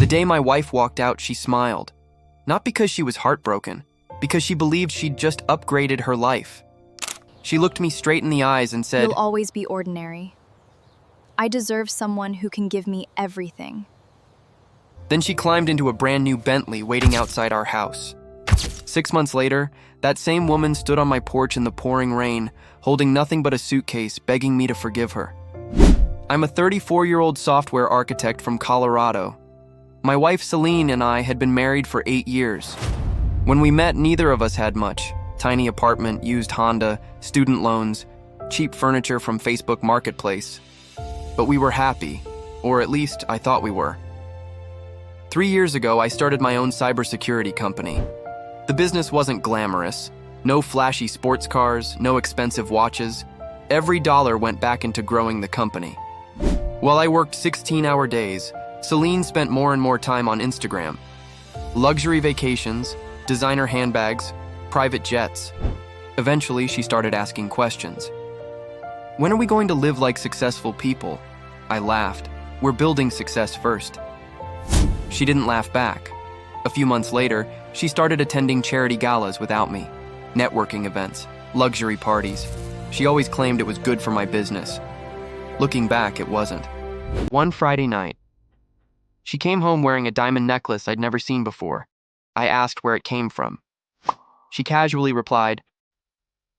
The day my wife walked out, she smiled. Not because she was heartbroken, because she believed she'd just upgraded her life. She looked me straight in the eyes and said, "You'll always be ordinary. I deserve someone who can give me everything." Then she climbed into a brand new Bentley waiting outside our house. 6 months later, that same woman stood on my porch in the pouring rain, holding nothing but a suitcase, begging me to forgive her. I'm a 34-year-old software architect from Colorado. My wife Celine and I had been married for 8 years. When we met, neither of us had much. Tiny apartment, used Honda, student loans, cheap furniture from Facebook Marketplace. But we were happy, or at least I thought we were. 3 years ago, I started my own cybersecurity company. The business wasn't glamorous. No flashy sports cars, no expensive watches. Every dollar went back into growing the company. While I worked 16-hour days, Celine spent more and more time on Instagram. Luxury vacations, designer handbags, private jets. Eventually, she started asking questions. "When are we going to live like successful people?" I laughed. "We're building success first." She didn't laugh back. A few months later, she started attending charity galas without me. Networking events, luxury parties. She always claimed it was good for my business. Looking back, it wasn't. One Friday night, she came home wearing a diamond necklace I'd never seen before. I asked where it came from. She casually replied,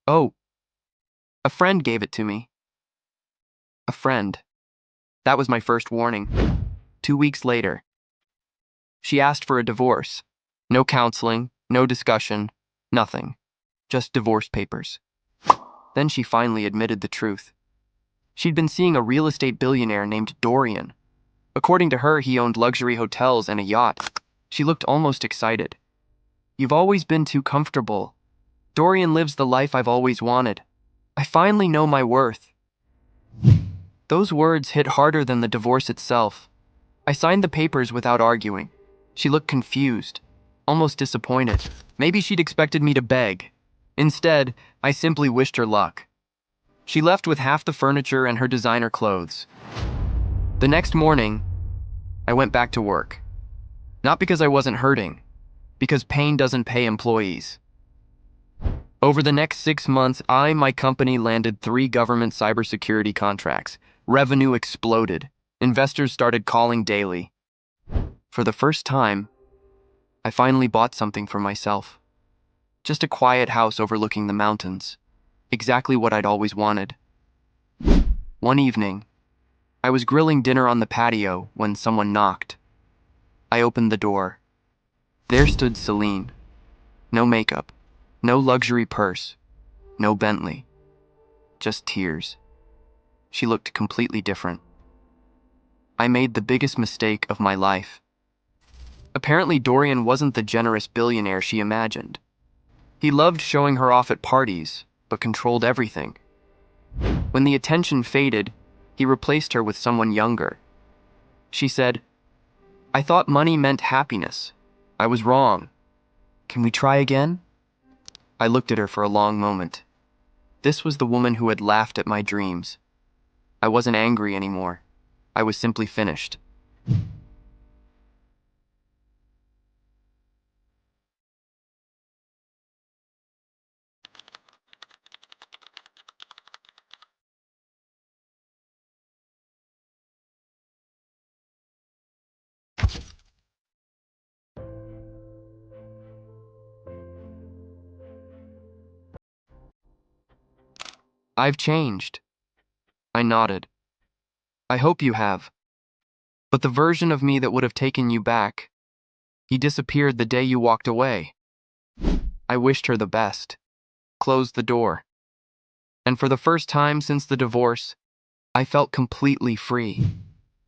"Oh, a friend gave it to me." A friend. That was my first warning. 2 weeks later, she asked for a divorce. No counseling, no discussion, nothing. Just divorce papers. Then she finally admitted the truth. She'd been seeing a real estate billionaire named Dorian. According to her, he owned luxury hotels and a yacht. She looked almost excited. "You've always been too comfortable. Dorian lives the life I've always wanted. I finally know my worth." Those words hit harder than the divorce itself. I signed the papers without arguing. She looked confused, almost disappointed. Maybe she'd expected me to beg. Instead, I simply wished her luck. She left with half the furniture and her designer clothes. The next morning, I went back to work. Not because I wasn't hurting, because pain doesn't pay employees. Over the next 6 months, my company landed 3 government cybersecurity contracts. Revenue exploded. Investors started calling daily. For the first time, I finally bought something for myself. Just a quiet house overlooking the mountains. Exactly what I'd always wanted. One evening, I was grilling dinner on the patio when someone knocked. I opened the door. There stood Celine. No makeup, no luxury purse, no Bentley. Just tears. She looked completely different. I made the biggest mistake of my life. Apparently, Dorian wasn't the generous billionaire she imagined. He loved showing her off at parties, but controlled everything. When the attention faded, he replaced her with someone younger. She said, "I thought money meant happiness. I was wrong. Can we try again?" I looked at her for a long moment. This was the woman who had laughed at my dreams. I wasn't angry anymore. I was simply finished. "I've changed." I nodded. "I hope you have. But the version of me that would have taken you back, he disappeared the day you walked away." I wished her the best, closed the door. And for the first time since the divorce, I felt completely free.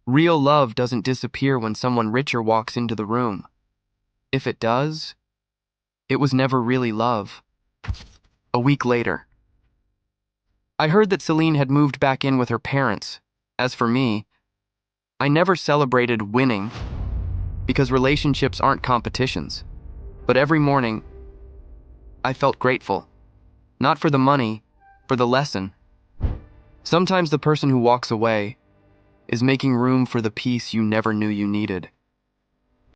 Real love doesn't disappear when someone richer walks into the room. If it does, it was never really love. A week later, I heard that Celine had moved back in with her parents. As for me, I never celebrated winning because relationships aren't competitions. But every morning, I felt grateful. Not for the money, for the lesson. Sometimes the person who walks away is making room for the peace you never knew you needed.